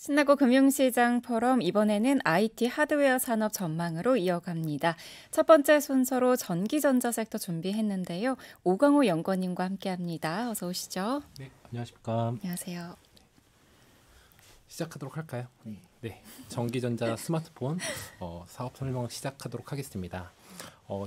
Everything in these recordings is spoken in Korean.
신나고 금융시장 포럼 이번에는 IT 하드웨어 산업 전망으로 이어갑니다. 첫 번째 순서로 전기전자 섹터 준비했는데요. 오광호 연구원님과 함께합니다. 어서 오시죠. 네, 안녕하십니까. 안녕하세요. 시작하도록 할까요? 네, 전기전자 스마트폰 사업 설명 시작하도록 하겠습니다.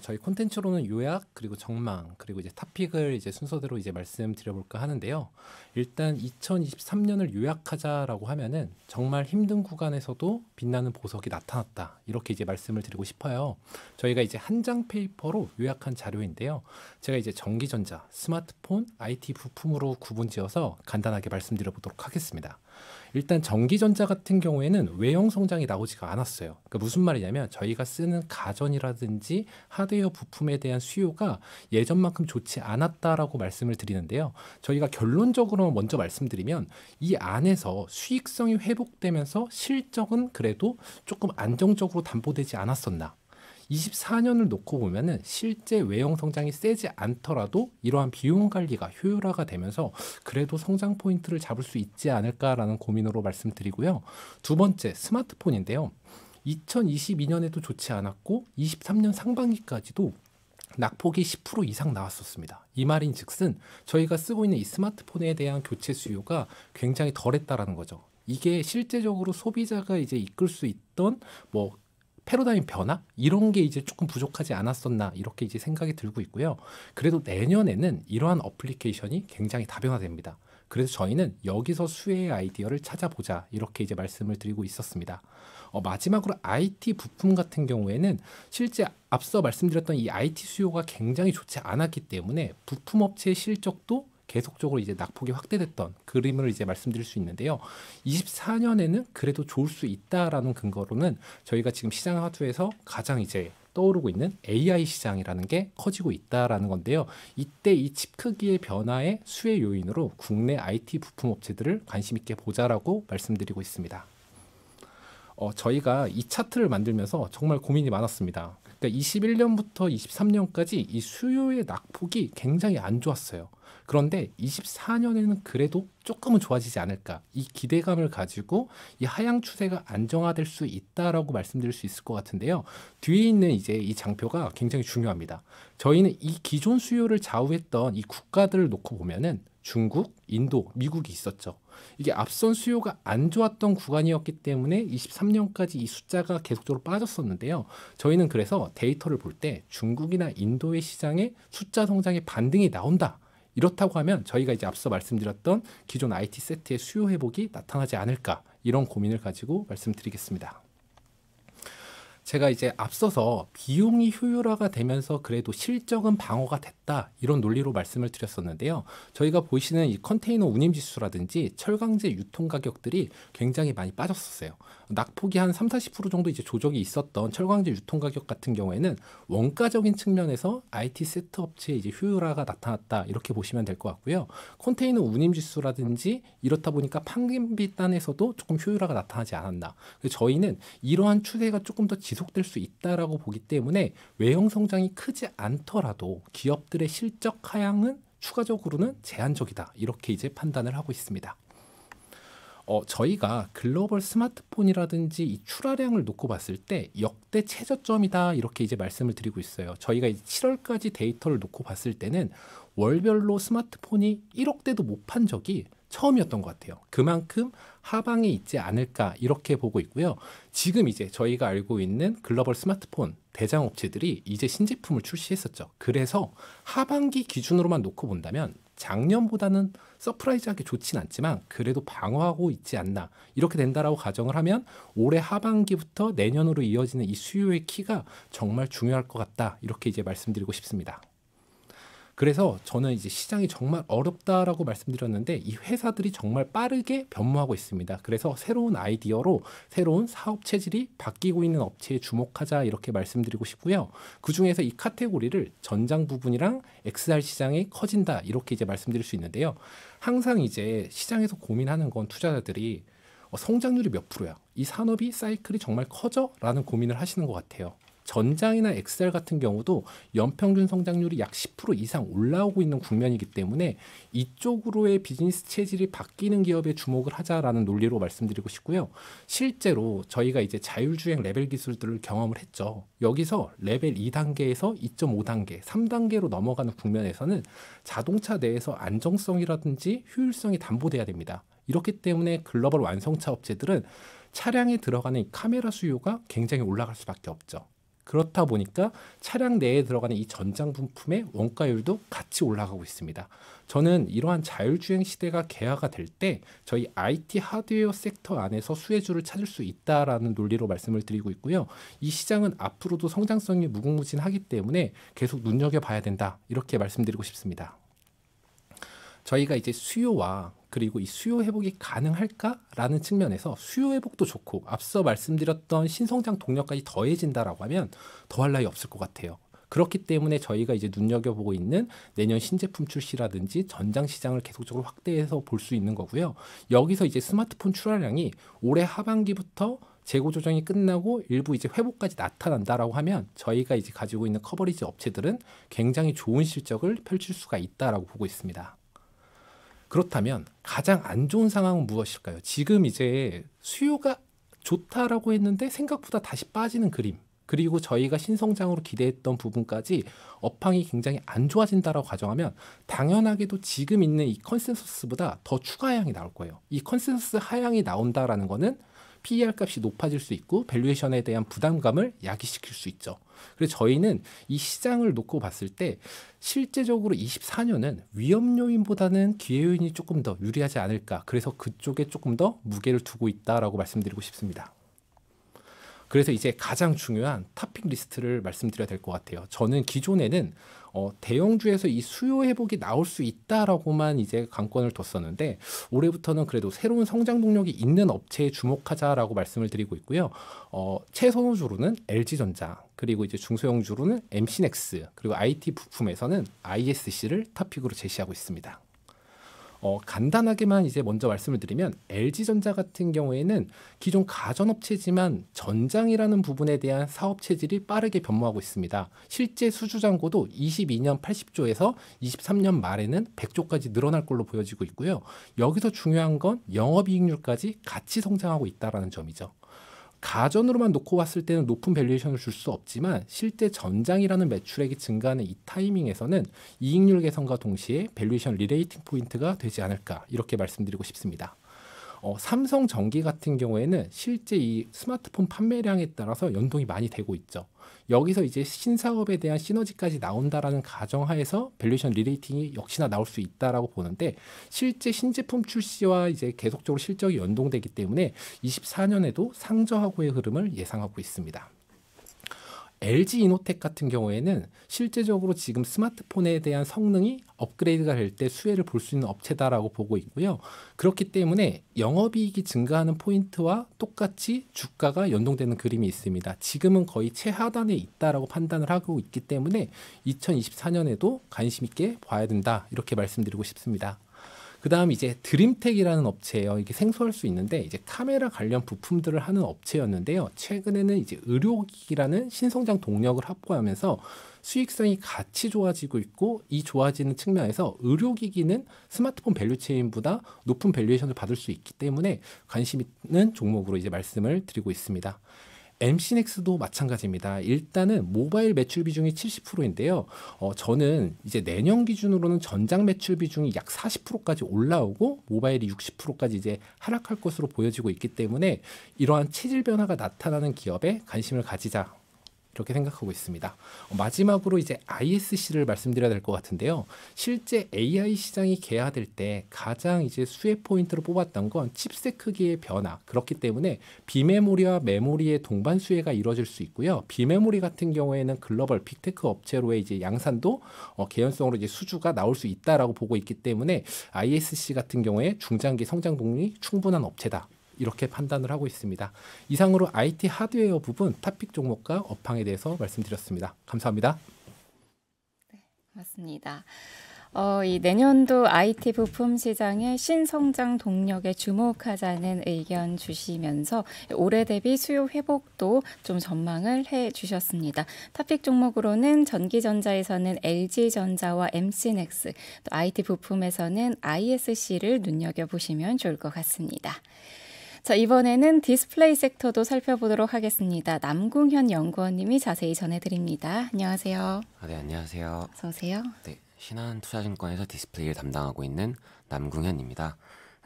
저희 콘텐츠로는 요약 그리고 전망 그리고 이제 토픽을 이제 순서대로 이제 말씀드려볼까 하는데요. 일단 2023년을 요약하자라고 하면은 정말 힘든 구간에서도 빛나는 보석이 나타났다 이렇게 이제 말씀을 드리고 싶어요. 저희가 이제 한 장 페이퍼로 요약한 자료인데요. 제가 이제 전기전자, 스마트폰, IT 부품으로 구분지어서 간단하게 말씀드려보도록 하겠습니다. 일단 전기전자 같은 경우에는 외형 성장이 나오지가 않았어요. 그러니까 무슨 말이냐면 저희가 쓰는 가전이라든지 하드웨어 부품에 대한 수요가 예전만큼 좋지 않았다라고 말씀을 드리는데요. 저희가 결론적으로 먼저 말씀드리면 이 안에서 수익성이 회복되면서 실적은 그래도 조금 안정적으로 담보되지 않았었나. 24년을 놓고 보면은 실제 외형 성장이 세지 않더라도 이러한 비용 관리가 효율화가 되면서 그래도 성장 포인트를 잡을 수 있지 않을까라는 고민으로 말씀드리고요. 두 번째 스마트폰인데요. 2022년에도 좋지 않았고 23년 상반기까지도 낙폭이 10% 이상 나왔었습니다. 이 말인즉슨 저희가 쓰고 있는 이 스마트폰에 대한 교체 수요가 굉장히 덜했다라는 거죠. 이게 실제적으로 소비자가 이제 이끌 수 있던 뭐 패러다임 변화 이런 게 이제 조금 부족하지 않았었나 이렇게 이제 생각이 들고 있고요. 그래도 내년에는 이러한 어플리케이션이 굉장히 다변화됩니다. 그래서 저희는 여기서 수혜의 아이디어를 찾아보자 이렇게 이제 말씀을 드리고 있었습니다. 마지막으로 IT 부품 같은 경우에는 실제 앞서 말씀드렸던 이 IT 수요가 굉장히 좋지 않았기 때문에 부품 업체의 실적도 계속적으로 이제 낙폭이 확대됐던 그림을 이제 말씀드릴 수 있는데요. 24년에는 그래도 좋을 수 있다라는 근거로는 저희가 지금 시장 화두에서 가장 이제 떠오르고 있는 AI 시장이라는 게 커지고 있다라는 건데요. 이때 이 칩 크기의 변화의 수혜 요인으로 국내 IT 부품 업체들을 관심 있게 보자라고 말씀드리고 있습니다. 저희가 이 차트를 만들면서 정말 고민이 많았습니다. 그러니까 21년부터 23년까지 이 수요의 낙폭이 굉장히 안 좋았어요. 그런데 24년에는 그래도 조금은 좋아지지 않을까. 이 기대감을 가지고 이 하향 추세가 안정화될 수 있다라고 말씀드릴 수 있을 것 같은데요. 뒤에 있는 이제 이 장표가 굉장히 중요합니다. 저희는 이 기존 수요를 좌우했던 이 국가들을 놓고 보면은 중국, 인도, 미국이 있었죠. 이게 앞선 수요가 안 좋았던 구간이었기 때문에 23년까지 이 숫자가 계속적으로 빠졌었는데요. 저희는 그래서 데이터를 볼 때 중국이나 인도의 시장에 숫자 성장의 반등이 나온다. 이렇다고 하면 저희가 이제 앞서 말씀드렸던 기존 IT 세트의 수요 회복이 나타나지 않을까 이런 고민을 가지고 말씀드리겠습니다. 제가 이제 앞서서 비용이 효율화가 되면서 그래도 실적은 방어가 됐다 이런 논리로 말씀을 드렸었는데요. 저희가 보시는 이 컨테이너 운임지수라든지 철강제 유통 가격들이 굉장히 많이 빠졌었어요. 낙폭이 한 30-40% 정도 이제 조정이 있었던 철강제 유통 가격 같은 경우에는 원가적인 측면에서 IT 세트 업체의 이제 효율화가 나타났다 이렇게 보시면 될 것 같고요. 컨테이너 운임지수라든지 이렇다 보니까 판금비 단에서도 조금 효율화가 나타나지 않았나. 저희는 이러한 추세가 조금 더 지속될 수 있다라고 보기 때문에 외형 성장이 크지 않더라도 기업들의 실적 하향은 추가적으로는 제한적이다 이렇게 이제 판단을 하고 있습니다. 저희가 글로벌 스마트폰이라든지 이 출하량을 놓고 봤을 때 역대 최저점이다 이렇게 이제 말씀을 드리고 있어요. 저희가 이제 7월까지 데이터를 놓고 봤을 때는 월별로 스마트폰이 1억 대도 못 판 적이 처음이었던 것 같아요. 그만큼 하방에 있지 않을까 이렇게 보고 있고요. 지금 이제 저희가 알고 있는 글로벌 스마트폰 대장 업체들이 이제 신제품을 출시했었죠. 그래서 하반기 기준으로만 놓고 본다면 작년보다는 서프라이즈하게 좋진 않지만 그래도 방어하고 있지 않나 이렇게 된다라고 가정을 하면 올해 하반기부터 내년으로 이어지는 이 수요의 키가 정말 중요할 것 같다 이렇게 이제 말씀드리고 싶습니다. 그래서 저는 이제 시장이 정말 어렵다라고 말씀드렸는데 이 회사들이 정말 빠르게 변모하고 있습니다. 그래서 새로운 아이디어로 새로운 사업 체질이 바뀌고 있는 업체에 주목하자 이렇게 말씀드리고 싶고요. 그중에서 이 카테고리를 전장 부분이랑 XR 시장이 커진다 이렇게 이제 말씀드릴 수 있는데요. 항상 이제 시장에서 고민하는 건 투자자들이 성장률이 몇 프로야? 이 산업이 사이클이 정말 커져? 라는 고민을 하시는 것 같아요. 전장이나 XR 같은 경우도 연평균 성장률이 약 10% 이상 올라오고 있는 국면이기 때문에 이쪽으로의 비즈니스 체질이 바뀌는 기업에 주목을 하자라는 논리로 말씀드리고 싶고요. 실제로 저희가 이제 자율주행 레벨 기술들을 경험을 했죠. 여기서 레벨 2단계에서 2.5단계, 3단계로 넘어가는 국면에서는 자동차 내에서 안정성이라든지 효율성이 담보돼야 됩니다. 이렇기 때문에 글로벌 완성차 업체들은 차량에 들어가는 이 카메라 수요가 굉장히 올라갈 수밖에 없죠. 그렇다 보니까 차량 내에 들어가는 이 전장 부품의 원가율도 같이 올라가고 있습니다. 저는 이러한 자율주행 시대가 개화가 될 때 저희 IT 하드웨어 섹터 안에서 수혜주를 찾을 수 있다라는 논리로 말씀을 드리고 있고요. 이 시장은 앞으로도 성장성이 무궁무진하기 때문에 계속 눈여겨봐야 된다. 이렇게 말씀드리고 싶습니다. 저희가 이제 수요와 그리고 이 수요 회복이 가능할까라는 측면에서 수요 회복도 좋고 앞서 말씀드렸던 신성장 동력까지 더해진다라고 하면 더할 나위 없을 것 같아요. 그렇기 때문에 저희가 이제 눈여겨보고 있는 내년 신제품 출시라든지 전장 시장을 계속적으로 확대해서 볼 수 있는 거고요. 여기서 이제 스마트폰 출하량이 올해 하반기부터 재고 조정이 끝나고 일부 이제 회복까지 나타난다라고 하면 저희가 이제 가지고 있는 커버리지 업체들은 굉장히 좋은 실적을 펼칠 수가 있다라고 보고 있습니다. 그렇다면 가장 안 좋은 상황은 무엇일까요? 지금 이제 수요가 좋다라고 했는데 생각보다 다시 빠지는 그림. 그리고 저희가 신성장으로 기대했던 부분까지 업황이 굉장히 안 좋아진다라고 가정하면 당연하게도 지금 있는 이 컨센서스보다 더 추가 하향이 나올 거예요. 이 컨센서스 하향이 나온다라는 거는 PER 값이 높아질 수 있고 밸류에이션에 대한 부담감을 야기시킬 수 있죠. 그래서 저희는 이 시장을 놓고 봤을 때 실제적으로 24년은 위험 요인보다는 기회 요인이 조금 더 유리하지 않을까. 그래서 그쪽에 조금 더 무게를 두고 있다라고 말씀드리고 싶습니다. 그래서 이제 가장 중요한 탑픽 리스트를 말씀드려야 될 것 같아요. 저는 기존에는 대형주에서 이 수요 회복이 나올 수 있다라고만 이제 관건을 뒀었는데 올해부터는 그래도 새로운 성장 동력이 있는 업체에 주목하자라고 말씀을 드리고 있고요. 최선호주로는 LG전자 그리고 이제 중소형주로는 MC넥스 그리고 IT 부품에서는 ISC를 탑픽으로 제시하고 있습니다. 간단하게만 이제 먼저 말씀을 드리면 LG전자 같은 경우에는 기존 가전업체지만 전장이라는 부분에 대한 사업 체질이 빠르게 변모하고 있습니다. 실제 수주잔고도 22년 80조에서 23년 말에는 100조까지 늘어날 걸로 보여지고 있고요. 여기서 중요한 건 영업이익률까지 같이 성장하고 있다는 점이죠. 가전으로만 놓고 봤을 때는 높은 밸류에이션을 줄 수 없지만 실제 전장이라는 매출액이 증가하는 이 타이밍에서는 이익률 개선과 동시에 밸류에이션 리레이팅 포인트가 되지 않을까 이렇게 말씀드리고 싶습니다. 삼성전기 같은 경우에는 실제 이 스마트폰 판매량에 따라서 연동이 많이 되고 있죠. 여기서 이제 신사업에 대한 시너지까지 나온다라는 가정하에서 밸류에이션 리레이팅이 역시나 나올 수 있다라고 보는데 실제 신제품 출시와 이제 계속적으로 실적이 연동되기 때문에 24년에도 상저하고의 흐름을 예상하고 있습니다. LG이노텍 같은 경우에는 실제적으로 지금 스마트폰에 대한 성능이 업그레이드가 될 때 수혜를 볼 수 있는 업체다라고 보고 있고요. 그렇기 때문에 영업이익이 증가하는 포인트와 똑같이 주가가 연동되는 그림이 있습니다. 지금은 거의 최하단에 있다라고 판단을 하고 있기 때문에 2024년에도 관심 있게 봐야 된다 이렇게 말씀드리고 싶습니다. 그 다음 이제 드림텍이라는 업체예요. 이게 생소할 수 있는데 이제 카메라 관련 부품들을 하는 업체였는데요. 최근에는 이제 의료기기라는 신성장 동력을 확보하면서 수익성이 같이 좋아지고 있고 이 좋아지는 측면에서 의료기기는 스마트폰 밸류체인보다 높은 밸류에이션을 받을 수 있기 때문에 관심 있는 종목으로 이제 말씀을 드리고 있습니다. MC넥스도 마찬가지입니다. 일단은 모바일 매출 비중이 70%인데요. 저는 이제 내년 기준으로는 전장 매출 비중이 약 40%까지 올라오고 모바일이 60%까지 이제 하락할 것으로 보여지고 있기 때문에 이러한 체질 변화가 나타나는 기업에 관심을 가지자. 이렇게 생각하고 있습니다. 마지막으로 이제 ISC를 말씀드려야 될 것 같은데요. 실제 AI 시장이 개화될 때 가장 이제 수혜 포인트로 뽑았던 건 칩셋 크기의 변화. 그렇기 때문에 비메모리와 메모리의 동반 수혜가 이루어질 수 있고요. 비메모리 같은 경우에는 글로벌 빅테크 업체로의 이제 양산도 개연성으로 이제 수주가 나올 수 있다라고 보고 있기 때문에 ISC 같은 경우에 중장기 성장 동력이 충분한 업체다. 이렇게 판단을 하고 있습니다. 이상으로 IT 하드웨어 부분 탑픽 종목과 업황에 대해서 말씀드렸습니다. 감사합니다. 네, 맞습니다. 이 내년도 IT 부품 시장의 신성장 동력에 주목하자는 의견 주시면서 올해 대비 수요 회복도 좀 전망을 해 주셨습니다. 탑픽 종목으로는 전기전자에서는 LG전자와 MC넥스, 또 IT 부품에서는 ISC를 눈여겨보시면 좋을 것 같습니다. 자, 이번에는 디스플레이 섹터도 살펴보도록 하겠습니다. 남궁현 연구원님이 자세히 전해드립니다. 안녕하세요. 네, 안녕하세요. 어서 오세요. 네, 신한투자증권에서 디스플레이를 담당하고 있는 남궁현입니다.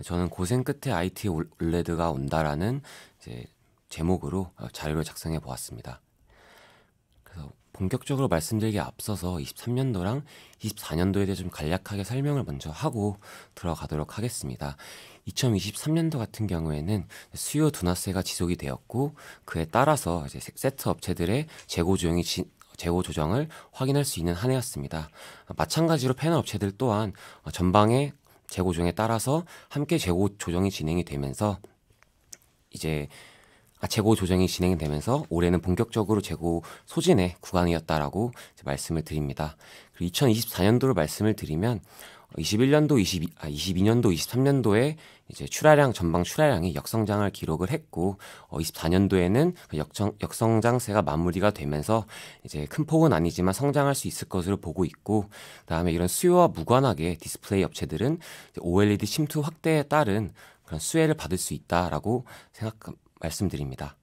저는 고생 끝에 IT 올레드가 온다라는 이제 제목으로 자료를 작성해 보았습니다. 그래서 본격적으로 말씀드리기에 앞서서 23년도랑 24년도에 대해 좀 간략하게 설명을 먼저 하고 들어가도록 하겠습니다. 2023년도 같은 경우에는 수요 둔화세가 지속이 되었고 그에 따라서 이제 세트 업체들의 재고 조정을 확인할 수 있는 한 해였습니다. 마찬가지로 패널 업체들 또한 전방의 재고 조정에 따라서 함께 재고 조정이 진행이 되면서 올해는 본격적으로 재고 소진의 구간이었다라고 말씀을 드립니다. 그리고 2024년도를 말씀을 드리면 22년도, 23년도에 이제 전방 출하량이 역성장을 기록을 했고 24년도에는 역성장세가 마무리가 되면서 이제 큰 폭은 아니지만 성장할 수 있을 것으로 보고 있고, 그다음에 이런 수요와 무관하게 디스플레이 업체들은 OLED 침투 확대에 따른 그런 수혜를 받을 수 있다라고 말씀드립니다.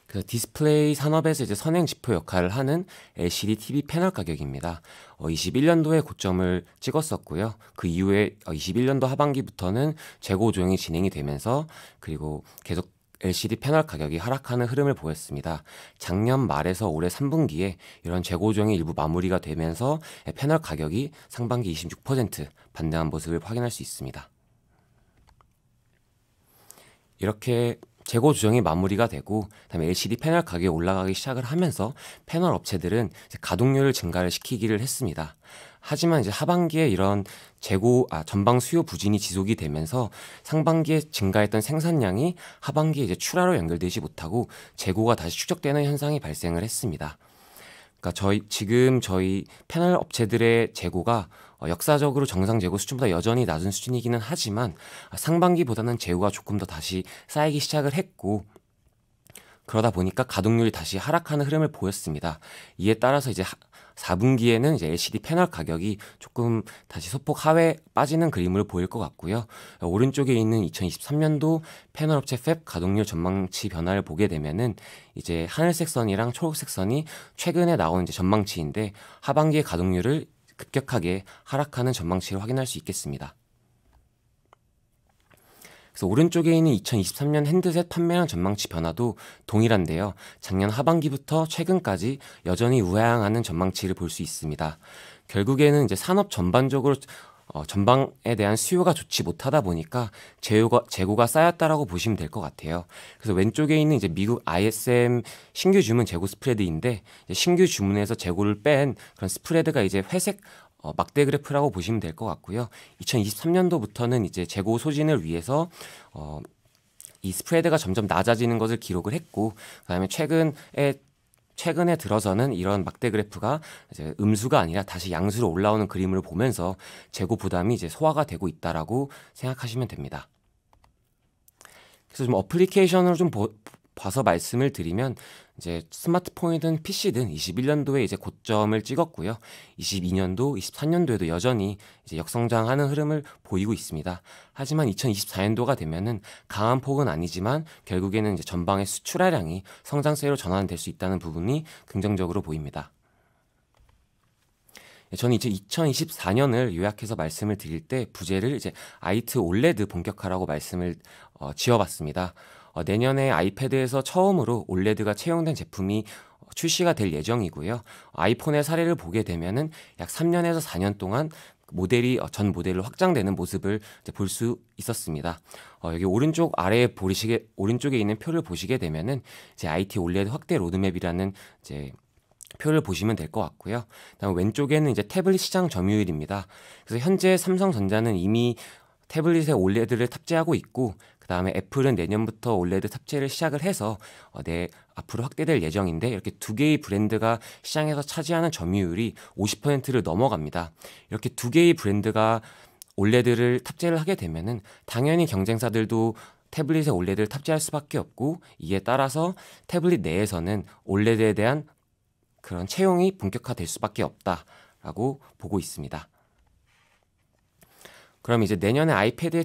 그래서 디스플레이 산업에서 이제 선행 지표 역할을 하는 LCD TV 패널 가격입니다. 21년도에 고점을 찍었었고요. 그 이후에 21년도 하반기부터는 재고 조정이 진행이 되면서 그리고 계속 LCD 패널 가격이 하락하는 흐름을 보였습니다. 작년 말에서 올해 3분기에 이런 재고 조정이 일부 마무리가 되면서 패널 가격이 상반기 26% 반등한 모습을 확인할 수 있습니다. 이렇게 재고 조정이 마무리가 되고 그다음에 LCD 패널 가격이 올라가기 시작을 하면서 패널 업체들은 이제 가동률을 증가를 시키기를 했습니다. 하지만 이제 하반기에 이런 전방 수요 부진이 지속이 되면서 상반기에 증가했던 생산량이 하반기에 이제 출하로 연결되지 못하고 재고가 다시 축적되는 현상이 발생을 했습니다. 그러니까 저희 패널 업체들의 재고가 역사적으로 정상 재고 수준보다 여전히 낮은 수준이기는 하지만 상반기보다는 재고가 조금 더 다시 쌓이기 시작을 했고, 그러다 보니까 가동률이 다시 하락하는 흐름을 보였습니다. 이에 따라서 이제 4분기에는 이제 LCD 패널 가격이 조금 다시 소폭 하회에 빠지는 그림을 보일 것 같고요. 오른쪽에 있는 2023년도 패널 업체 팹 가동률 전망치 변화를 보게 되면은 이제 하늘색 선이랑 초록색 선이 최근에 나온 이제 전망치인데 하반기의 가동률을 급격하게 하락하는 전망치를 확인할 수 있겠습니다. 그래서 오른쪽에 있는 2023년 핸드셋 판매량 전망치 변화도 동일한데요. 작년 하반기부터 최근까지 여전히 우하향하는 전망치를 볼 수 있습니다. 결국에는 이제 산업 전반적으로 전방에 대한 수요가 좋지 못하다 보니까 재고가 쌓였다라고 보시면 될 것 같아요. 그래서 왼쪽에 있는 이제 미국 ISM 신규 주문 재고 스프레드인데 신규 주문에서 재고를 뺀 그런 스프레드가 이제 회색 막대 그래프라고 보시면 될 것 같고요. 2023년도부터는 이제 재고 소진을 위해서 이 스프레드가 점점 낮아지는 것을 기록을 했고, 그다음에 최근에 들어서는 이런 막대 그래프가 이제 음수가 아니라 다시 양수로 올라오는 그림을 보면서 재고 부담이 이제 소화가 되고 있다라고 생각하시면 됩니다. 그래서 좀 어플리케이션으로 좀 봐서 말씀을 드리면 이제 스마트폰이든 PC든 21년도에 이제 고점을 찍었고요. 22년도, 23년도에도 여전히 이제 역성장하는 흐름을 보이고 있습니다. 하지만 2024년도가 되면은 강한 폭은 아니지만 결국에는 이제 전방의 출하량이 성장세로 전환될 수 있다는 부분이 긍정적으로 보입니다. 저는 이제 2024년을 요약해서 말씀을 드릴 때 부제를 이제 IT 올레드 본격화라고 말씀을 지어봤습니다. 내년에 아이패드에서 처음으로 올레드가 채용된 제품이 출시가 될 예정이고요. 아이폰의 사례를 보게 되면은 약 3년에서 4년 동안 전 모델로 확장되는 모습을 볼 수 있었습니다. 여기 오른쪽에 있는 표를 보시게 되면은 이제 IT 올레드 확대 로드맵이라는 이제 표를 보시면 될 것 같고요. 그다음 왼쪽에는 이제 태블릿 시장 점유율입니다. 그래서 현재 삼성전자는 이미 태블릿에 올레드를 탑재하고 있고, 그다음에 애플은 내년부터 올레드 탑재를 시작을 해서 앞으로 확대될 예정인데 이렇게 두 개의 브랜드가 시장에서 차지하는 점유율이 50%를 넘어갑니다. 이렇게 두 개의 브랜드가 올레드를 탑재를 하게 되면은 당연히 경쟁사들도 태블릿에 올레드를 탑재할 수밖에 없고 이에 따라서 태블릿 내에서는 올레드에 대한 그런 채용이 본격화될 수밖에 없다라고 보고 있습니다. 그럼 이제 내년에 아이패드에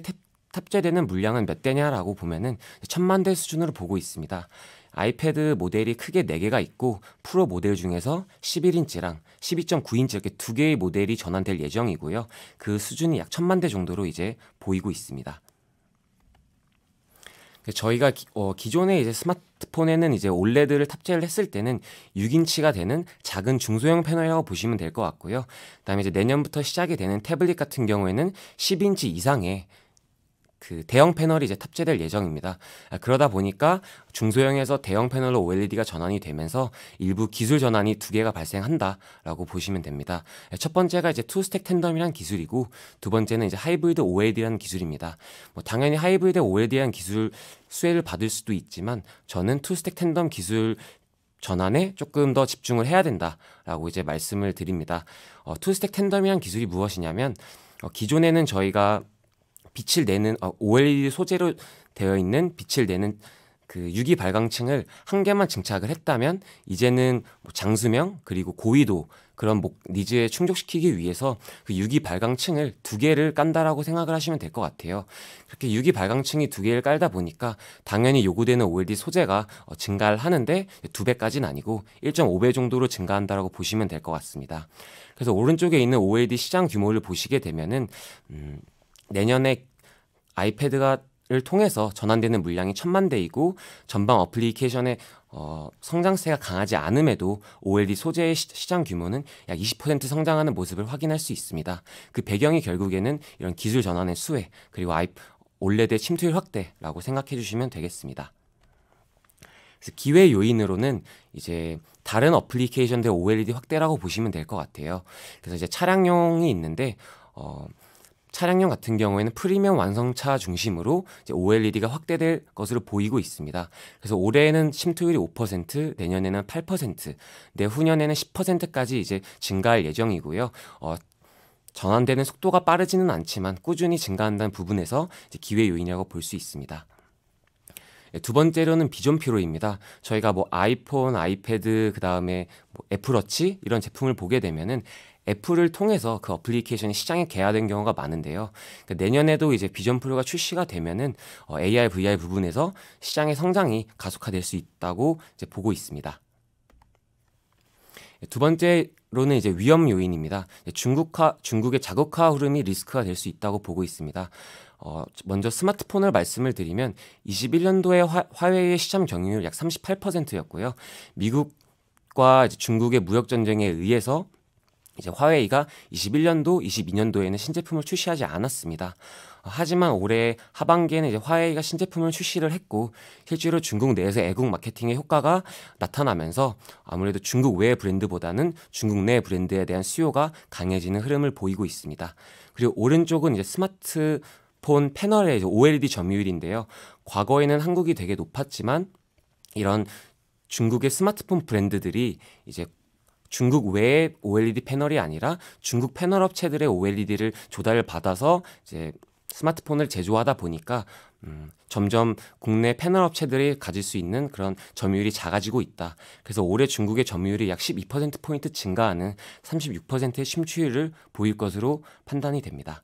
탑재되는 물량은 몇 대냐라고 보면은 1000만 대 수준으로 보고 있습니다. 아이패드 모델이 크게 4개가 있고 프로 모델 중에서 11인치랑 12.9인치 이렇게 두 개의 모델이 전환될 예정이고요. 그 수준이 약 1000만 대 정도로 이제 보이고 있습니다. 저희가 기존의 이제 스마트폰에는 이제 올레드를 탑재를 했을 때는 6인치가 되는 작은 중소형 패널이라고 보시면 될 것 같고요. 그다음에 이제 내년부터 시작이 되는 태블릿 같은 경우에는 10인치 이상의 그 대형 패널이 이제 탑재될 예정입니다. 그러다 보니까 중소형에서 대형 패널로 OLED가 전환이 되면서 일부 기술 전환이 두 개가 발생한다라고 보시면 됩니다. 첫 번째가 이제 투스택 텐덤이라는 기술이고 두 번째는 이제 하이브리드 OLED라는 기술입니다. 당연히 하이브리드 OLED라는 기술 수혜를 받을 수도 있지만 저는 투스택 텐덤 기술 전환에 조금 더 집중을 해야 된다라고 이제 말씀을 드립니다. 투스택 텐덤이라는 기술이 무엇이냐면 기존에는 저희가 빛을 내는 OLED 소재로 되어 있는 빛을 내는 그 유기 발광층을 한 개만 증착을 했다면 이제는 장수명 그리고 고위도 그런 니즈에 충족시키기 위해서 그 유기 발광층을 두 개를 깐다라고 생각을 하시면 될 것 같아요. 그렇게 유기 발광층이 두 개를 깔다 보니까 당연히 요구되는 OLED 소재가 증가를 하는데 2배까지는 아니고 1.5배 정도로 증가한다라고 보시면 될 것 같습니다. 그래서 오른쪽에 있는 OLED 시장 규모를 보시게 되면은 내년에 아이패드를 통해서 전환되는 물량이 1000만 대이고 전방 어플리케이션의 성장세가 강하지 않음에도 OLED 소재의 시장 규모는 약 20% 성장하는 모습을 확인할 수 있습니다. 그 배경이 결국에는 이런 기술 전환의 수혜 그리고 OLED의 침투율 확대라고 생각해 주시면 되겠습니다. 그래서 기회 요인으로는 이제 다른 어플리케이션들의 OLED 확대라고 보시면 될 것 같아요. 그래서 이제 차량용이 있는데 차량용 같은 경우에는 프리미엄 완성차 중심으로 이제 OLED가 확대될 것으로 보이고 있습니다. 그래서 올해에는 침투율이 5%, 내년에는 8%, 내후년에는 10%까지 이제 증가할 예정이고요. 전환되는 속도가 빠르지는 않지만 꾸준히 증가한다는 부분에서 이제 기회 요인이라고 볼 수 있습니다. 두 번째로는 비전 피로입니다. 저희가 아이폰, 아이패드, 그 다음에 애플워치 이런 제품을 보게 되면은 애플을 통해서 그 어플리케이션이 시장에 개화된 경우가 많은데요. 그러니까 내년에도 이제 비전 프로가 출시가 되면은 AR, VR 부분에서 시장의 성장이 가속화될 수 있다고 이제 보고 있습니다. 두 번째로는 이제 위험 요인입니다. 중국의 자국화 흐름이 리스크가 될 수 있다고 보고 있습니다. 먼저 스마트폰을 말씀을 드리면 21년도에 화웨이의 시장 점유율 약 38%였고요. 미국과 이제 중국의 무역 전쟁에 의해서 이제 화웨이가 21년도, 22년도에는 신제품을 출시하지 않았습니다. 하지만 올해 하반기에는 이제 화웨이가 신제품을 출시를 했고 실제로 중국 내에서 애국 마케팅의 효과가 나타나면서 아무래도 중국 외의 브랜드보다는 중국 내 브랜드에 대한 수요가 강해지는 흐름을 보이고 있습니다. 그리고 오른쪽은 이제 스마트폰 패널의 이제 OLED 점유율인데요. 과거에는 한국이 되게 높았지만 이런 중국의 스마트폰 브랜드들이 이제 중국 외의 OLED 패널이 아니라 중국 패널 업체들의 OLED를 조달을 받아서 이제 스마트폰을 제조하다 보니까 점점 국내 패널 업체들이 가질 수 있는 그런 점유율이 작아지고 있다. 그래서 올해 중국의 점유율이 약 12%포인트 증가하는 36%의 침투율을 보일 것으로 판단이 됩니다.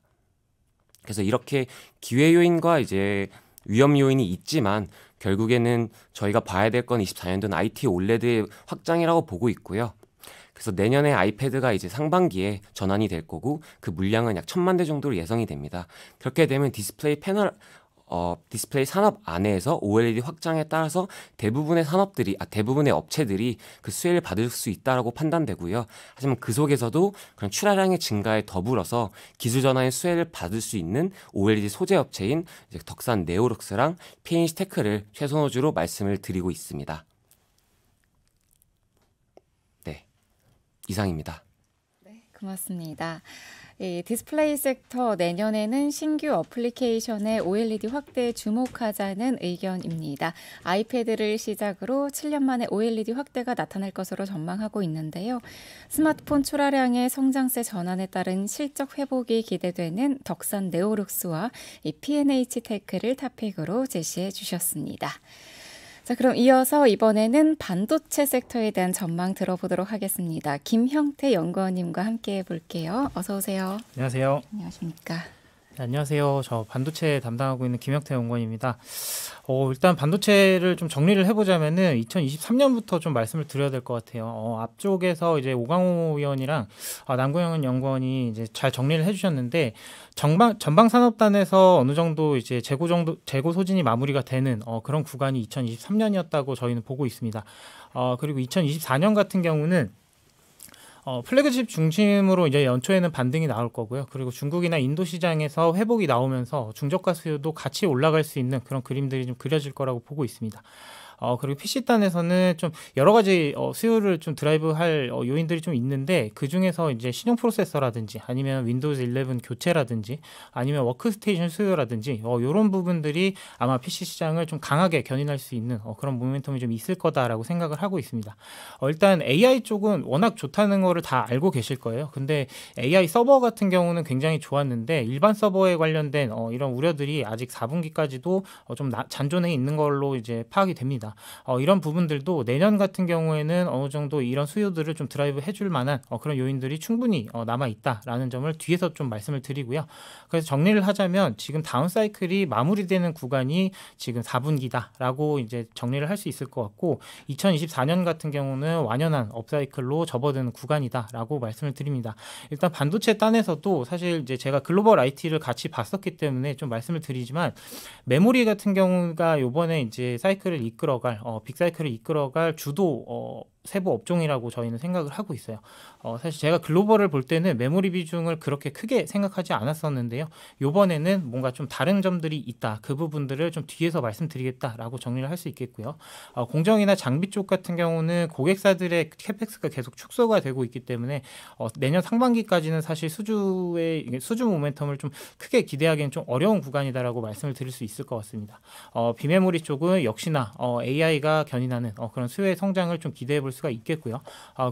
그래서 이렇게 기회 요인과 이제 위험 요인이 있지만 결국에는 저희가 봐야 될 건 24년도는 IT OLED의 확장이라고 보고 있고요. 그래서 내년에 아이패드가 이제 상반기에 전환이 될 거고 그 물량은 약 1000만 대 정도로 예상이 됩니다. 그렇게 되면 디스플레이 산업 안에서 OLED 확장에 따라서 대부분의 업체들이 그 수혜를 받을 수 있다라고 판단되고요. 하지만 그 속에서도 그런 출하량의 증가에 더불어서 기술 전환의 수혜를 받을 수 있는 OLED 소재 업체인 이제 덕산 네오룩스랑 PNC테크를 최선호주로 말씀을 드리고 있습니다. 네, 이상입니다. 네, 고맙습니다. 이 디스플레이 섹터 내년에는 신규 어플리케이션의 OLED 확대에 주목하자는 의견입니다. 아이패드를 시작으로 7년 만에 OLED 확대가 나타날 것으로 전망하고 있는데요. 스마트폰 출하량의 성장세 전환에 따른 실적 회복이 기대되는 덕산 네오룩스와 이 P&H 테크를 탑픽으로 제시해 주셨습니다. 자, 그럼 이어서 이번에는 반도체 섹터에 대한 전망 들어보도록 하겠습니다. 김형태 연구원님과 함께 해볼게요. 어서 오세요. 안녕하세요. 안녕하십니까. 네, 안녕하세요. 저 반도체 담당하고 있는 김혁태 연구원입니다. 일단 반도체를 좀 정리를 해보자면은 2023년부터 좀 말씀을 드려야 될 것 같아요. 앞쪽에서 이제 오강호 위원이랑 남구영 연구원이 이제 잘 정리를 해주셨는데 전방 산업단에서 어느 정도 이제 재고 소진이 마무리가 되는 그런 구간이 2023년이었다고 저희는 보고 있습니다. 그리고 2024년 같은 경우는 플래그십 중심으로 이제 연초에는 반등이 나올 거고요. 그리고 중국이나 인도 시장에서 회복이 나오면서 중저가 수요도 같이 올라갈 수 있는 그런 그림들이 좀 그려질 거라고 보고 있습니다. 그리고 PC단에서는 좀 여러 가지 수요를 좀 드라이브할 요인들이 좀 있는데 그 중에서 이제 신용 프로세서라든지 아니면 윈도우즈 11 교체라든지 아니면 워크스테이션 수요라든지 이런 부분들이 아마 PC 시장을 좀 강하게 견인할 수 있는 그런 모멘텀이 좀 있을 거다라고 생각을 하고 있습니다. 일단 AI 쪽은 워낙 좋다는 거를 다 알고 계실 거예요. 근데 AI 서버 같은 경우는 굉장히 좋았는데 일반 서버에 관련된 이런 우려들이 아직 4분기까지도 좀 잔존해 있는 걸로 이제 파악이 됩니다. 이런 부분들도 내년 같은 경우에는 어느 정도 이런 수요들을 좀 드라이브 해줄 만한 그런 요인들이 충분히 남아 있다라는 점을 뒤에서 좀 말씀을 드리고요. 그래서 정리를 하자면 지금 다운 사이클이 마무리되는 구간이 지금 4분기다라고 이제 정리를 할 수 있을 것 같고 2024년 같은 경우는 완연한 업사이클로 접어드는 구간이다라고 말씀을 드립니다. 일단 반도체 단에서도 사실 이제 제가 글로벌 IT를 같이 봤었기 때문에 좀 말씀을 드리지만 메모리 같은 경우가 요번에 이제 사이클을 이끌어갈 빅사이클을 이끌어갈 주도 세부 업종이라고 저희는 생각을 하고 있어요. 사실 제가 글로벌을 볼 때는 메모리 비중을 그렇게 크게 생각하지 않았었는데요. 이번에는 뭔가 좀 다른 점들이 있다. 그 부분들을 좀 뒤에서 말씀드리겠다라고 정리를 할 수 있겠고요. 공정이나 장비 쪽 같은 경우는 고객사들의 캐펙스가 계속 축소가 되고 있기 때문에 내년 상반기까지는 사실 수주 모멘텀을 좀 크게 기대하기는 좀 어려운 구간이다라고 말씀을 드릴 수 있을 것 같습니다. 비메모리 쪽은 역시나 AI가 견인하는 그런 수요의 성장을 좀 기대해 볼 수가 있겠고요.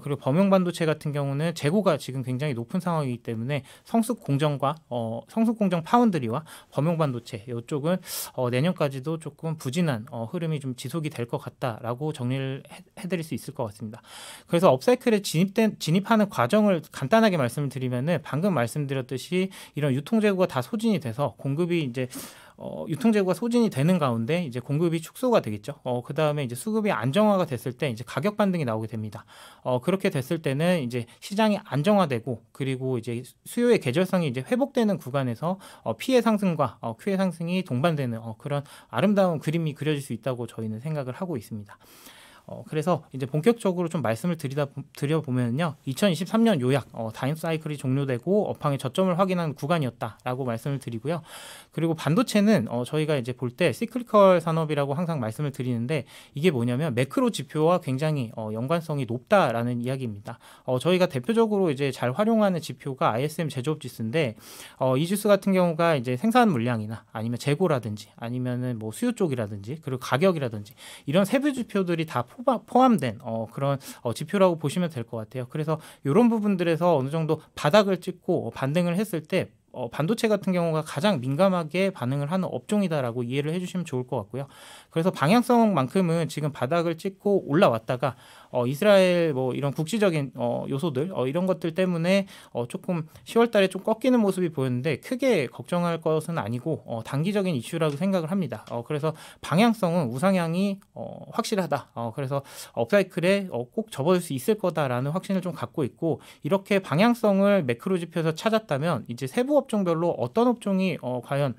그리고 범용 반도체 같은 경우는 재고가 지금 굉장히 높은 상황이기 때문에 성숙 공정 파운드리와 범용 반도체 이쪽은 내년까지도 조금 부진한 흐름이 좀 지속이 될 것 같다라고 정리를 해드릴 수 있을 것 같습니다. 그래서 업사이클에 진입하는 과정을 간단하게 말씀을 드리면은 방금 말씀드렸듯이 이런 유통 재고가 다 소진이 돼서 공급이 이제 유통재고가 소진이 되는 가운데 이제 공급이 축소가 되겠죠. 그 다음에 이제 수급이 안정화가 됐을 때 이제 가격 반등이 나오게 됩니다. 그렇게 됐을 때는 이제 시장이 안정화되고 그리고 이제 수요의 계절성이 이제 회복되는 구간에서 P의 상승과 Q의 상승이 동반되는 그런 아름다운 그림이 그려질 수 있다고 저희는 생각을 하고 있습니다. 그래서 이제 본격적으로 좀 말씀을 드려보면요. 2023년 요약 타임 사이클이 종료되고 업황의 저점을 확인한 구간이었다라고 말씀을 드리고요. 그리고 반도체는 저희가 이제 볼 때 시클리컬 산업이라고 항상 말씀을 드리는데 이게 뭐냐면 매크로 지표와 굉장히 연관성이 높다라는 이야기입니다. 저희가 대표적으로 이제 잘 활용하는 지표가 ISM 제조업 지수인데 이 지수 같은 경우가 이제 생산 물량이나 아니면 재고라든지 아니면은 뭐 수요 쪽이라든지 그리고 가격이라든지 이런 세부 지표들이 다 포함된 그런 지표라고 보시면 될 것 같아요. 그래서 이런 부분들에서 어느 정도 바닥을 찍고 반등을 했을 때 반도체 같은 경우가 가장 민감하게 반응을 하는 업종이다라고 이해를 해주시면 좋을 것 같고요. 그래서 방향성만큼은 지금 바닥을 찍고 올라왔다가 이스라엘 뭐 이런 국지적인 요소들 이런 것들 때문에 조금 10월달에 좀 꺾이는 모습이 보였는데 크게 걱정할 것은 아니고 단기적인 이슈라고 생각을 합니다. 그래서 방향성은 우상향이 확실하다. 그래서 업사이클에 꼭 접어들 수 있을 거다라는 확신을 좀 갖고 있고 이렇게 방향성을 매크로 지표에서 찾았다면 이제 세부 업종별로 어떤 업종이 과연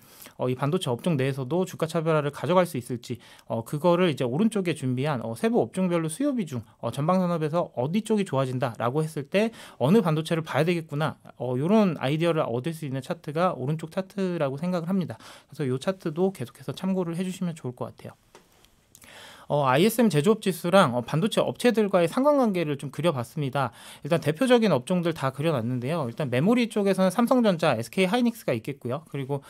이 반도체 업종 내에서도 주가 차별화를 가져갈 수 있을지 그거를 이제 오른쪽에 준비한 세부 업종별로 수요 비중 전방 산업에서 어디 쪽이 좋아진다라고 했을 때 어느 반도체를 봐야 되겠구나 이런 아이디어를 얻을 수 있는 차트가 오른쪽 차트라고 생각을 합니다. 그래서 이 차트도 계속해서 참고를 해주시면 좋을 것 같아요. ISM 제조업 지수랑 반도체 업체들과의 상관관계를 좀 그려봤습니다. 일단 대표적인 업종들 다 그려놨는데요. 일단 메모리 쪽에서는 삼성전자, SK 하이닉스가 있겠고요. 그리고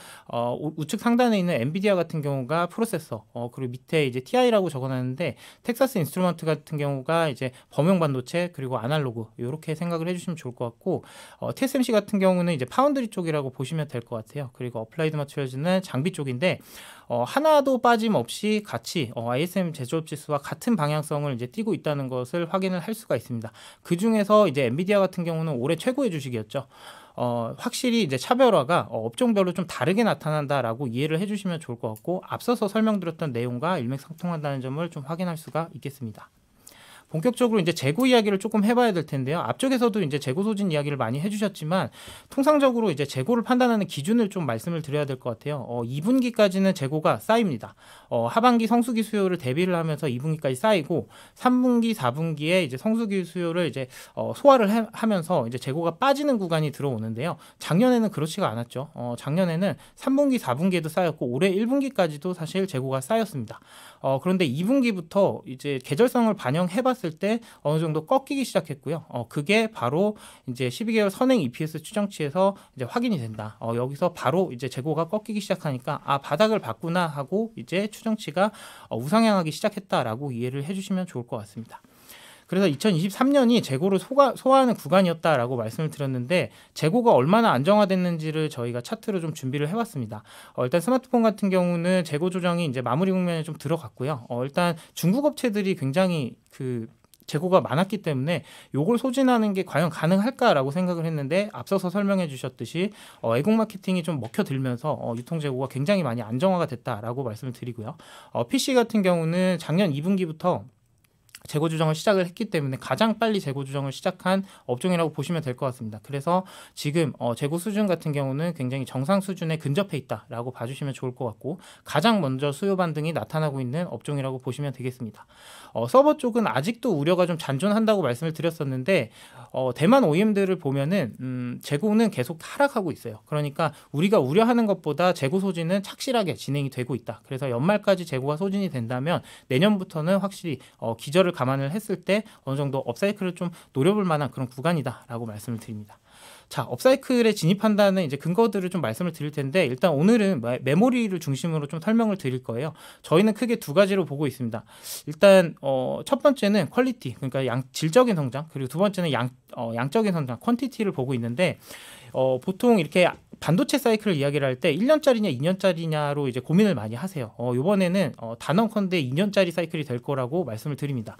우측 상단에 있는 엔비디아 같은 경우가 프로세서, 그리고 밑에 이제 TI라고 적어놨는데 텍사스 인스트루먼트 같은 경우가 이제 범용 반도체 그리고 아날로그 이렇게 생각을 해주시면 좋을 것 같고, TSMC 같은 경우는 이제 파운드리 쪽이라고 보시면 될 것 같아요. 그리고 어플라이드 마테리얼즈는 장비 쪽인데 하나도 빠짐없이 같이 ISM 제조업 지수와 같은 방향성을 이제 띠고 있다는 것을 확인을 할 수가 있습니다. 그 중에서 이제 엔비디아 같은 경우는 올해 최고의 주식이었죠. 확실히 이제 차별화가 업종별로 좀 다르게 나타난다라고 이해를 해주시면 좋을 것 같고, 앞서서 설명드렸던 내용과 일맥상통한다는 점을 좀 확인할 수가 있겠습니다. 본격적으로 이제 재고 이야기를 조금 해봐야 될 텐데요. 앞쪽에서도 이제 재고 소진 이야기를 많이 해주셨지만 통상적으로 이제 재고를 판단하는 기준을 좀 말씀을 드려야 될 것 같아요. 2분기까지는 재고가 쌓입니다. 하반기 성수기 수요를 대비를 하면서 2분기까지 쌓이고 3분기, 4분기에 이제 성수기 수요를 이제 소화를 하면서 이제 재고가 빠지는 구간이 들어오는데요. 작년에는 그렇지가 않았죠. 작년에는 3분기, 4분기에도 쌓였고 올해 1분기까지도 사실 재고가 쌓였습니다. 그런데 2분기부터 이제 계절성을 반영해봤을 때 어느 정도 꺾이기 시작했고요. 그게 바로 이제 12개월 선행 EPS 추정치에서 이제 확인이 된다. 여기서 바로 이제 재고가 꺾이기 시작하니까 바닥을 봤구나 하고 이제 추정치가 우상향하기 시작했다라고 이해를 해주시면 좋을 것 같습니다. 그래서 2023년이 재고를 소화하는 구간이었다라고 말씀을 드렸는데, 재고가 얼마나 안정화됐는지를 저희가 차트로 좀 준비를 해봤습니다. 일단 스마트폰 같은 경우는 재고 조정이 이제 마무리 국면에 좀 들어갔고요. 일단 중국 업체들이 굉장히 재고가 많았기 때문에 요걸 소진하는 게 과연 가능할까라고 생각을 했는데, 앞서서 설명해 주셨듯이 애국 마케팅이 좀 먹혀들면서 유통 재고가 굉장히 많이 안정화가 됐다라고 말씀을 드리고요. PC 같은 경우는 작년 2분기부터 재고 조정을 시작을 했기 때문에 가장 빨리 재고 조정을 시작한 업종이라고 보시면 될 것 같습니다. 그래서 지금 재고 수준 같은 경우는 굉장히 정상 수준에 근접해 있다라고 봐주시면 좋을 것 같고, 가장 먼저 수요 반등이 나타나고 있는 업종이라고 보시면 되겠습니다. 서버 쪽은 아직도 우려가 좀 잔존한다고 말씀을 드렸었는데, 대만 OEM들을 보면은 재고는 계속 하락하고 있어요. 그러니까 우리가 우려하는 것보다 재고 소진은 착실하게 진행이 되고 있다. 그래서 연말까지 재고가 소진이 된다면 내년부터는 확실히 기저를 감안을 했을 때 어느 정도 업사이클을 좀 노려볼 만한 그런 구간이다라고 말씀을 드립니다. 자, 업사이클에 진입한다는 이제 근거들을 좀 말씀을 드릴 텐데, 일단 오늘은 메모리를 중심으로 좀 설명을 드릴 거예요. 저희는 크게 두 가지로 보고 있습니다. 일단 첫 번째는 퀄리티, 그러니까 질적인 성장, 그리고 두 번째는 양적인 성장, 퀀티티를 보고 있는데, 보통 이렇게 반도체 사이클을 이야기를 할 때 1년짜리냐 2년짜리냐로 이제 고민을 많이 하세요. 이번에는 단언컨대 2년짜리 사이클이 될 거라고 말씀을 드립니다.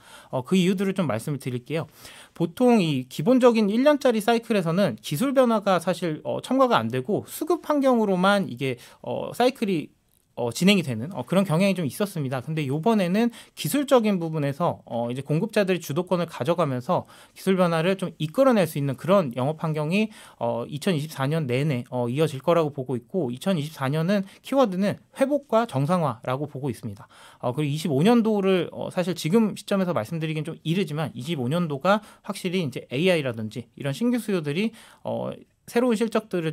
그 이유들을 좀 말씀을 드릴게요. 보통 이 기본적인 1년짜리 사이클에서는 기술 변화가 사실 첨가가 안 되고 수급 환경으로만 이게 사이클이 진행이 되는 그런 경향이 좀 있었습니다. 근데 이번에는 기술적인 부분에서 이제 공급자들이 주도권을 가져가면서 기술 변화를 좀 이끌어낼 수 있는 그런 영업 환경이 2024년 내내 이어질 거라고 보고 있고, 2024년은 키워드는 회복과 정상화라고 보고 있습니다. 그리고 25년도를 사실 지금 시점에서 말씀드리긴 좀 이르지만 25년도가 확실히 이제 AI라든지 이런 신규 수요들이 새로운 실적들을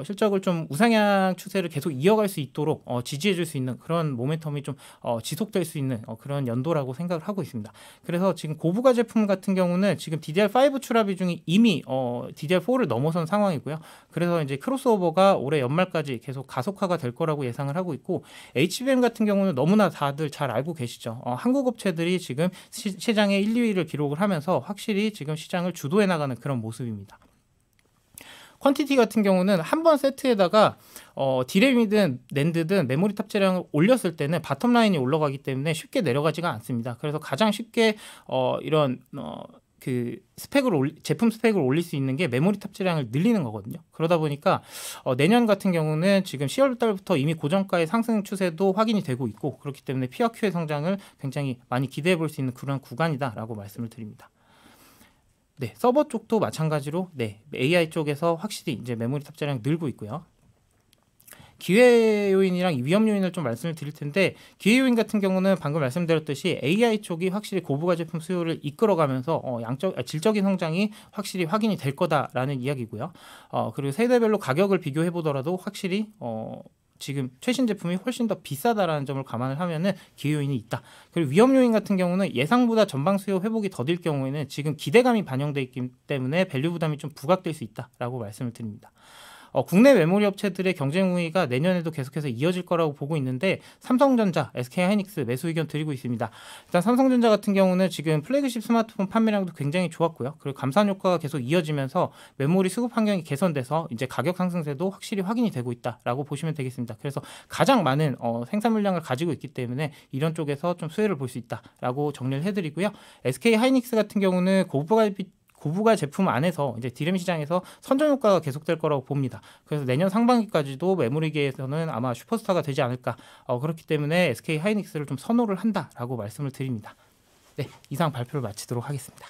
실적을 좀 우상향 추세를 계속 이어갈 수 있도록 지지해줄 수 있는 그런 모멘텀이 좀 지속될 수 있는 그런 연도라고 생각을 하고 있습니다. 그래서 지금 고부가 제품 같은 경우는 지금 DDR5 출하 비중이 이미 DDR4를 넘어선 상황이고요. 그래서 이제 크로스오버가 올해 연말까지 계속 가속화가 될 거라고 예상을 하고 있고, HBM 같은 경우는 너무나 다들 잘 알고 계시죠. 한국 업체들이 지금 시장의 1, 2위를 기록을 하면서 확실히 지금 시장을 주도해 나가는 그런 모습입니다. 퀀티티 같은 경우는 한 번 세트에다가 디램이든 낸드든 메모리 탑재량을 올렸을 때는 바텀 라인이 올라가기 때문에 쉽게 내려가지가 않습니다. 그래서 가장 쉽게 이런 제품 스펙을 올릴 수 있는 게 메모리 탑재량을 늘리는 거거든요. 그러다 보니까 내년 같은 경우는 지금 10월 달부터 이미 고정가의 상승 추세도 확인이 되고 있고, 그렇기 때문에 P/Q의 성장을 굉장히 많이 기대해 볼 수 있는 그런 구간이다라고 말씀을 드립니다. 네, 서버 쪽도 마찬가지로 AI 쪽에서 확실히 이제 메모리 탑재량 늘고 있고요. 기회 요인이랑 위험 요인을 좀 말씀을 드릴 텐데, 기회 요인 같은 경우는 방금 말씀드렸듯이 AI 쪽이 확실히 고부가 제품 수요를 이끌어가면서 질적인 성장이 확실히 확인이 될 거다라는 이야기고요. 그리고 세대별로 가격을 비교해 보더라도 확실히 지금 최신 제품이 훨씬 더 비싸다라는 점을 감안을 하면은 기회 요인이 있다. 그리고 위험 요인 같은 경우는 예상보다 전방 수요 회복이 더딜 경우에는 지금 기대감이 반영돼 있기 때문에 밸류 부담이 좀 부각될 수 있다라고 말씀을 드립니다. 국내 메모리 업체들의 경쟁 우위가 내년에도 계속해서 이어질 거라고 보고 있는데 삼성전자, SK하이닉스 매수 의견 드리고 있습니다. 일단 삼성전자 같은 경우는 지금 플래그십 스마트폰 판매량도 굉장히 좋았고요. 그리고 감산 효과가 계속 이어지면서 메모리 수급 환경이 개선돼서 이제 가격 상승세도 확실히 확인이 되고 있다라고 보시면 되겠습니다. 그래서 가장 많은 생산 물량을 가지고 있기 때문에 이런 쪽에서 좀 수혜를 볼 수 있다라고 정리를 해드리고요. SK하이닉스 같은 경우는 고부가 제품 안에서 이제 디램 시장에서 선전 효과가 계속될 거라고 봅니다. 그래서 내년 상반기까지도 메모리계에서는 아마 슈퍼스타가 되지 않을까. 그렇기 때문에 SK하이닉스를 좀 선호를 한다라고 말씀을 드립니다. 네, 이상 발표를 마치도록 하겠습니다.